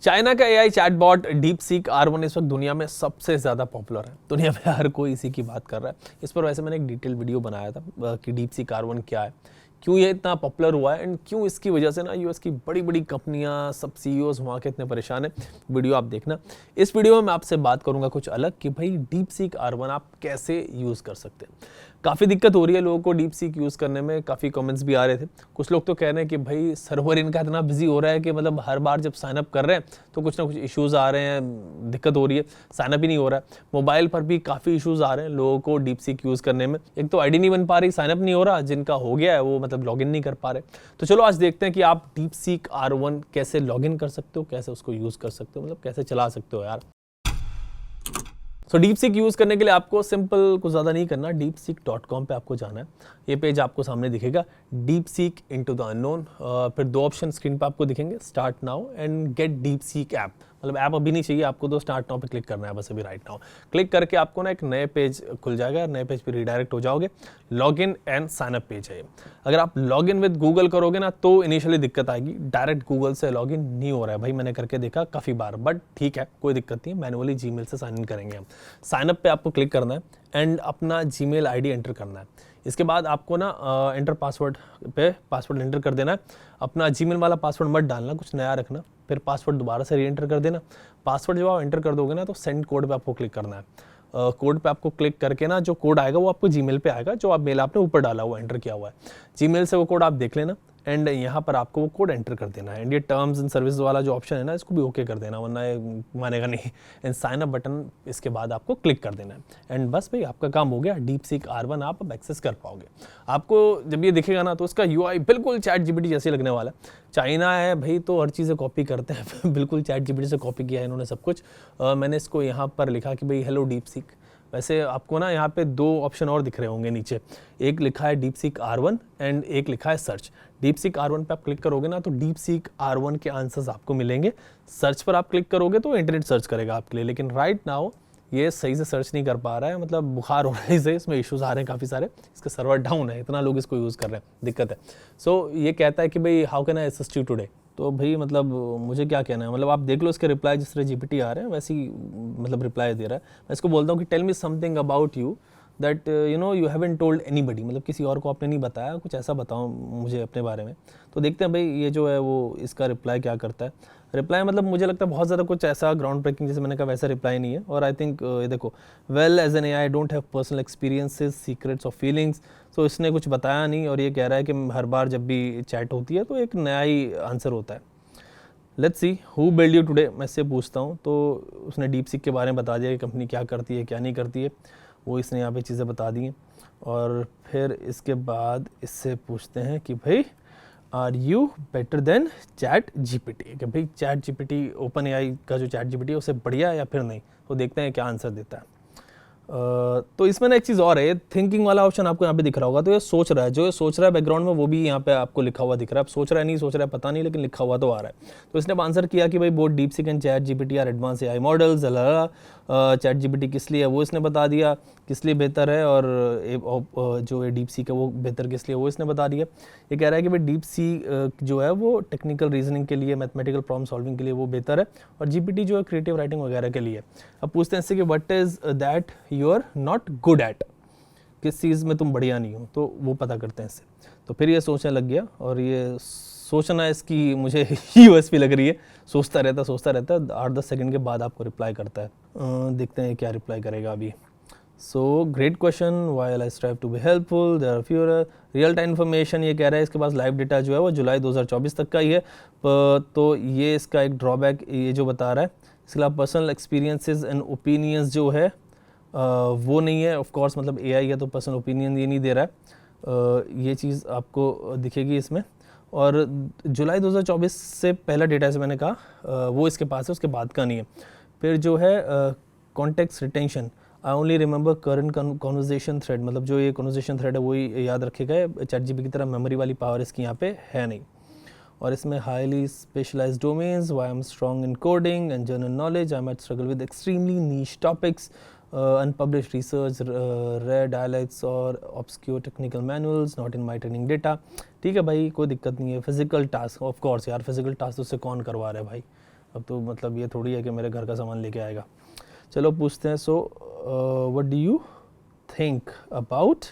China का AI chatbot DeepSeek R1 इस वक्त दुनिया में सबसे ज़्यादा पॉपुलर है। दुनिया में हर कोई इसी की बात कर रहा है। इस पर वैसे मैंने एक डिटेल वीडियो बनाया था कि डीपसीक R1 क्या है, क्यों ये इतना पॉपुलर हुआ है एंड क्यों इसकी वजह से ना यूएस की बड़ी बड़ी कंपनियां, सब सीईओज वहाँ के इतने परेशान हैं। वीडियो आप देखना। इस वीडियो में मैं आपसे बात करूंगा कुछ अलग कि भाई डीपसीक R1 आप कैसे यूज़ कर सकते हैं। काफ़ी दिक्कत हो रही है लोगों को डीपसीक यूज़ करने में, काफ़ी कमेंट्स भी आ रहे थे। कुछ लोग तो कह रहे हैं कि भाई सर्वर इनका इतना बिजी हो रहा है कि मतलब हर बार जब साइनअप कर रहे हैं तो कुछ ना कुछ इश्यूज़ आ रहे हैं, दिक्कत हो रही है, साइनअप ही नहीं हो रहा है। मोबाइल पर भी काफ़ी इश्यूज़ आ रहे हैं लोगों को डीपसीक यूज़ करने में। एक तो आईडी नहीं बन पा रही, साइनअप नहीं हो रहा, जिनका हो गया है वो मतलब लॉगिन नहीं कर पा रहे। तो चलो आज देखते हैं कि आप डीपसीक R1 कैसे लॉगिन कर सकते हो, कैसे उसको यूज़ कर सकते हो, मतलब कैसे चला सकते हो यार। डीपसीक यूज़ करने के लिए आपको सिंपल कुछ ज़्यादा नहीं करना, deepseek.com पे आपको जाना है। ये पेज आपको सामने दिखेगा, डीपसीक इनटू द अननोन। फिर दो ऑप्शन स्क्रीन पे आपको दिखेंगे, start now and get DeepSeek app. मतलब ऐप अभी नहीं चाहिए आपको, तो स्टार्ट नाउ पे क्लिक करना है बस अभी राइट नाउ। क्लिक करके आपको ना एक नए पेज खुल जाएगा, नए पेज पे रिडायरेक्ट हो जाओगे। लॉगिन एंड साइनअप पेज है। अगर आप लॉगिन विद गूगल करोगे ना तो इनिशियली दिक्कत आएगी, डायरेक्ट गूगल से लॉगिन नहीं हो रहा है भाई, मैंने करके देखा काफ़ी बार, बट ठीक है कोई दिक्कत नहीं, मैनुअली जीमेल से साइन इन करेंगे हम। साइनअप पे आपको क्लिक करना है एंड अपना जीमेल आईडी एंटर करना है। इसके बाद आपको ना एंटर पासवर्ड पे पासवर्ड एंटर कर देना है। अपना जीमेल वाला पासवर्ड मत डालना, कुछ नया रखना। फिर पासवर्ड दोबारा से री एंटर कर देना। पासवर्ड जब आप एंटर कर दोगे ना तो सेंड कोड पे आपको क्लिक करना है। कोड पे आपको क्लिक करके ना जो कोड आएगा वो आपको जीमेल पे आएगा, जो आप मेल आपने ऊपर डाला हुआ एंटर किया हुआ है। जीमेल से वो कोड आप देख लेना एंड यहाँ पर आपको वो कोड एंटर कर देना है। एंड ये टर्म्स एंड सर्विस वाला जो ऑप्शन है ना, इसको भी ओके कर देना, वरना ये मानेगा नहीं। एंड साइन अप बटन इसके बाद आपको क्लिक कर देना है एंड बस भाई आपका काम हो गया। डीपसीक R1 आप अब एक्सेस कर पाओगे। आपको जब ये दिखेगा ना तो इसका UI बिल्कुल चैट जीपीटी जैसे लगने वाला है। चाइना है भाई तो हर चीज़ें कॉपी करते हैं बिल्कुल चैट जीपीटी से कॉपी किया है इन्होंने सब कुछ। मैंने इसको यहाँ पर लिखा कि भाई हेलो डीपसीक। वैसे आपको ना यहाँ पे दो ऑप्शन और दिख रहे होंगे नीचे, एक लिखा है डीपसीक R1 एंड एक लिखा है सर्च। डीपसीक R1 पे आप क्लिक करोगे ना तो डीपसीक R1 के आंसर्स आपको मिलेंगे। सर्च पर आप क्लिक करोगे तो इंटरनेट सर्च करेगा आपके लिए, लेकिन राइट नाउ ये सही से सर्च नहीं कर पा रहा है, मतलब बुखार हो रहा है इसे, इसमें इश्यूज आ रहे हैं काफ़ी सारे, इसका सर्वर डाउन है, इतना लोग इसको यूज़ कर रहे हैं, दिक्कत है। सो ये कहता है कि भाई how can I assist you today. तो भाई मतलब मुझे क्या कहना है, मतलब आप देख लो इसके रिप्लाई, जिस तरह जीपीटी आ रहे हैं वैसे ही मतलब रिप्लाई दे रहा है। मैं इसको बोलता हूँ कि tell me something about you that you know you haven't told anybody, मतलब किसी और को आपने नहीं बताया, कुछ ऐसा बताओ मुझे अपने बारे में। तो देखते हैं भाई ये जो है वो इसका रिप्लाई क्या करता है। रिप्लाई मतलब मुझे लगता है बहुत ज़्यादा कुछ ऐसा ग्राउंड ब्रेकिंग जैसे मैंने कहा वैसा रिप्लाई नहीं है। और आई थिंक ये देखो, well as an AI don't have personal experiences, secrets of feelings. तो इसने कुछ बताया नहीं और ये कह रहा है कि हर बार जब भी चैट होती है तो एक नया ही आंसर होता है। Let's see who build you today, मैं इससे पूछता हूँ। तो उसने डीपसीक के बारे में बता दिया कि कंपनी क्या करती है क्या नहीं करती है, वो इसने यहाँ पे चीज़ें बता दी हैं। और फिर इसके बाद इससे पूछते हैं कि भाई are you better than ChatGPT, कि भाई चैट जीपीटी, ओपन AI का जो चैट जीपीटी है उससे बढ़िया है या फिर नहीं। तो देखते हैं क्या आंसर देता है। तो इसमें ना एक चीज़ और है, थिंकिंग वाला ऑप्शन आपको यहाँ पे दिख रहा होगा। तो ये सोच रहा है, जो ये सोच रहा है बैकग्राउंड में वो भी यहाँ पे आपको लिखा हुआ दिख रहा है। अब सोच रहा है नहीं सोच रहा है पता नहीं, लेकिन लिखा हुआ तो आ रहा है। तो इसने आंसर किया कि भाई both DeepSeek and ChatGPT are advance AI models. ChatGPT किस लिए है वो इसने बता दिया, किस लिए बेहतर है, और जो ये डीपसीक है वो बेहतर किस लिए वो इसने बता दिया। ये कह रहा है कि भाई डीपसीक जो है वो टेक्निकल रीजनिंग के लिए, मैथमेटिकल प्रॉब्लम सॉल्विंग के लिए वो बेहतर है, और जीपीटी जो है क्रिएटिव राइटिंग वगैरह के लिए। अब पूछते हैं इससे कि what is that you are not good at, किस चीज़ में तुम बढ़िया नहीं हो, तो वो पता करते हैं इससे। तो फिर ये सोचने लग गया, और ये सोचना इसकी मुझे USP लग रही है। सोचता रहता 8-10 सेकंड के बाद आपको रिप्लाई करता है। देखते हैं क्या रिप्लाई करेगा अभी। So great question, while I strive to be helpful there are few real time information. ये कह रहा है इसके पास लाइव डेटा जो है वो जुलाई 2024 तक का ही है। तो ये इसका एक ड्रॉबैक ये जो बता रहा है। इसके अलावा पर्सनल एक्सपीरियंसेस एंड ओपिनियंस जो है वो नहीं है। ऑफ कोर्स मतलब AI है तो पर्सनल ओपिनियन ये नहीं दे रहा है। ये चीज़ आपको दिखेगी इसमें। और जुलाई 2024 से पहला डेटा से मैंने कहा वो इसके पास है, उसके बाद का नहीं है। फिर जो है context retention, I only remember current conversation thread, मतलब जो ये कॉन्वर्जेशन थ्रेड है वही याद रखेगा। चैट जीपीटी की तरह मेमोरी वाली पावर इसकी यहाँ पे है नहीं। और इसमें highly specialised domains, why I am strong in coding and general knowledge, I might struggle with extremely niche topics, unpublished research, rare dialects और obscure technical manuals, not in my training data। ठीक है भाई, कोई दिक्कत नहीं है। Physical task, of course यार physical task उससे कौन करवा रहा है भाई, अब तो मतलब ये थोड़ी है कि मेरे घर का सामान लेके आएगा। चलो पूछते हैं, so what do you think about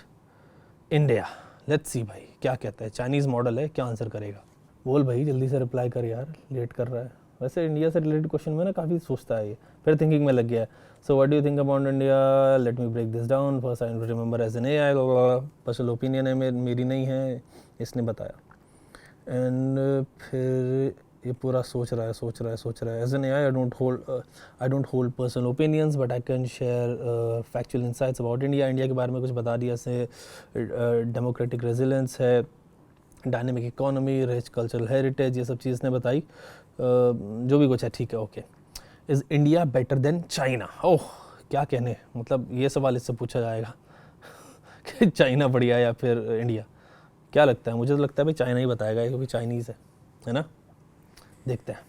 India? Let's see भाई क्या कहता है। चाइनीज़ मॉडल है, क्या आंसर करेगा? बोल भाई जल्दी से रिप्लाई कर यार, लेट कर रहा है। वैसे इंडिया से रिलेटेड क्वेश्चन में ना काफ़ी सोचता है ये, फिर थिंकिंग में लग गया है। So what do you think about India? Let me break this down. First I remember as an AI, personal opinion है, मेरी नहीं है, इसने बताया। एंड फिर ये पूरा सोच रहा है। As an AI I don't hold personal opinions but I can share factual insights about India. India के बारे में कुछ बता दिया, जैसे डेमोक्रेटिक रेजिलेंस है, dynamic economy, rich cultural heritage, ये सब चीज़ ने बताई। जो भी कुछ है ठीक है, okay. Is India better than China? ओह क्या कहने, मतलब ये सवाल इससे पूछा जाएगा कि चाइना बढ़िया या फिर इंडिया? क्या लगता है? मुझे तो लगता है भाई चाइना ही बताएगा, क्योंकि चाइनीज़ है ना। देखते हैं।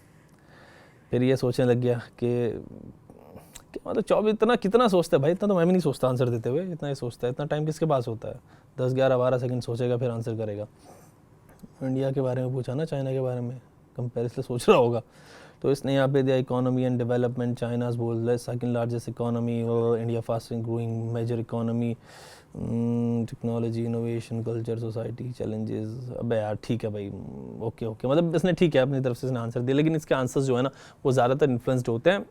फिर ये सोचने लग गया कि मतलब 24 कितना सोचता है भाई, इतना तो मैं भी नहीं सोचता आंसर देते हुए, इतना ही सोचता है। इतना टाइम किसके पास होता है? 10, 11, 12 सेकंड सोचेगा फिर आंसर करेगा। इंडिया के बारे में पूछा ना, चाइना के बारे में कंपेरिजन सोच रहा होगा। तो इसने यहाँ पे दिया इकोनॉमी एंड डेवलपमेंट, चाइनाज बोल रहे सेकंड लार्जेस्ट इकोनॉमी, और India fasting growing major economy, technology, innovation, culture, society, challenges. अबे यार ठीक है भाई, ओके मतलब इसने ठीक है अपनी तरफ से इसने आंसर दिया, लेकिन इसके आंसर्स जो है ना वो ज़्यादातर इन्फ्लुएंस्ड होते हैं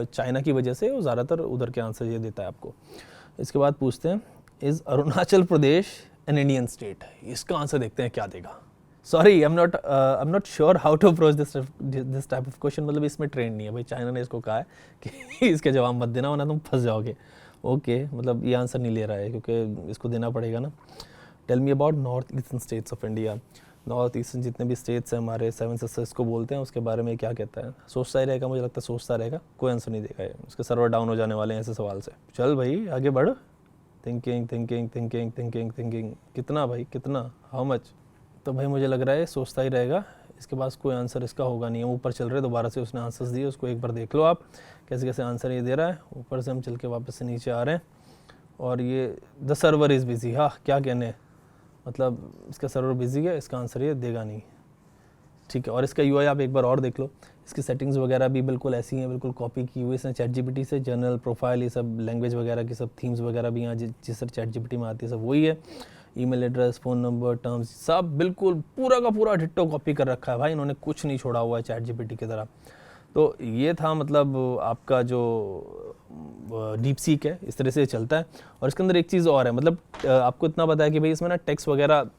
चाइना की वजह से, वो ज़्यादातर उधर के आंसर ये देता है आपको। इसके बाद पूछते हैं, is Arunachal Pradesh an Indian state? इसका आंसर देखते हैं क्या देगा। Sorry I am not sure how to approach this type of question, मतलब इसमें ट्रेंड नहीं है भाई। चाइना ने इसको कहा है कि इसके जवाब मत देना वरना तुम फंस जाओगे। ओके मतलब ये आंसर नहीं ले रहा है क्योंकि इसको देना पड़ेगा ना। Tell me about north eastern states of India. North eastern जितने भी स्टेट्स हैं हमारे, 7 सिस्टर्स को बोलते हैं, उसके बारे में क्या कहता है? सोचता ही रहेगा, मुझे लगता है सोचता रहेगा, कोई आंसर नहीं देगा ये, उसके सर्वर डाउन हो जाने वाले हैं ऐसे सवाल से। चल भाई आगे बढ़। थिंकिंग कितना भाई, कितना, हाउ मच? तो भाई मुझे लग रहा है सोचता ही रहेगा, इसके पास कोई आंसर इसका होगा नहीं है। ऊपर चल रहे दोबारा से उसने आंसर्स दिए, उसको एक बार देख लो आप कैसे कैसे आंसर ये दे रहा है। ऊपर से हम चल के वापस से नीचे आ रहे हैं और ये द सर्वर इज़ बिजी। हाँ क्या कहने, मतलब इसका सर्वर बिजी है, इसका आंसर ये देगा नहीं, ठीक है। और इसका यूआई आप एक बार और देख लो, इसकी सेटिंग्स वगैरह भी बिल्कुल ऐसी हैं, बिल्कुल कॉपी की हुई इसने चैट जीपीटी से। जनरल प्रोफाइल, ये सब लैंग्वेज वगैरह की सब थीम्स वगैरह भी यहाँ जिस तरह चैट जीपीटी में आती है सब वही है। Email address, phone number, terms, सब बिल्कुल पूरा का पूरा डिट्टो कॉपी कर रखा है भाई, इन्होंने कुछ नहीं छोड़ा हुआ है चैट जीपीटी की तरह। तो ये था मतलब आपका जो डीप सीक है, इस तरह से चलता है। और इसके अंदर एक चीज़ और है, मतलब आपको इतना पता है कि भाई इसमें ना टेक्स्ट वगैरह,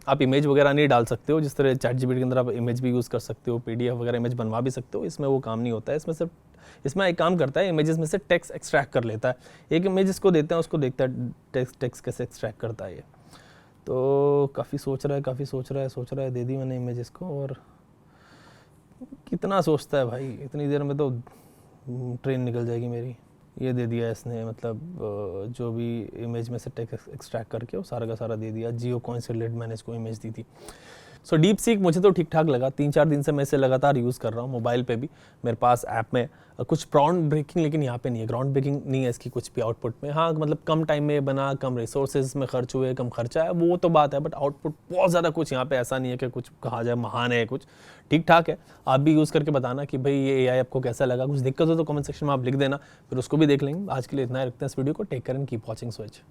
आप इमेज वगैरह नहीं डाल सकते हो, जिस तरह चैट जीपीटी के अंदर आप इमेज भी यूज़ कर सकते हो, पीडीएफ वगैरह इमेज बनवा भी सकते हो। इसमें वो काम नहीं होता है, इसमें सिर्फ इसमें एक काम करता है, इमेजेस में से टेक्स्ट एक्सट्रैक्ट कर लेता है। एक इमेज इसको देते हैं, उसको देखता है टेक्स्ट कैसे एक्सट्रैक्ट करता है ये। तो काफ़ी सोच रहा है, दे दी मैंने इमेज इसको। और कितना सोचता है भाई, इतनी देर में तो ट्रेन निकल जाएगी मेरी। ये दे दिया इसने, मतलब जो भी इमेज में से टेक्स्ट एक्सट्रैक्ट करके वो सारा का सारा दे दिया। जियो कॉइन से रिलेटेड मैंने इसको इमेज दी थी। सो डीप सीक मुझे तो ठीक ठाक लगा, 3-4 दिन से मैं इसे लगातार यूज़ कर रहा हूँ। मोबाइल पे भी मेरे पास ऐप में कुछ ग्राउंड ब्रेकिंग, लेकिन यहाँ पे नहीं है, ग्राउंड ब्रेकिंग नहीं है इसकी कुछ भी आउटपुट में। हाँ मतलब कम टाइम में बना, कम रिसोर्सेज में खर्च हुए, कम खर्चा है, वो तो बात है, बट आउटपुट बहुत ज़्यादा कुछ यहाँ पे ऐसा नहीं है कि कुछ कहा जाए महान है, कुछ ठीक ठाक है। आप भी यूज़ करके बताना कि भाई ये AI आपको कैसा लगा। कुछ दिक्कत हो तो कमेंट सेक्शन में आप लिख देना, फिर उसको भी देख लेंगे। आज के लिए इतना ही रखते हैं इस वीडियो को। Take care and keep watching switch.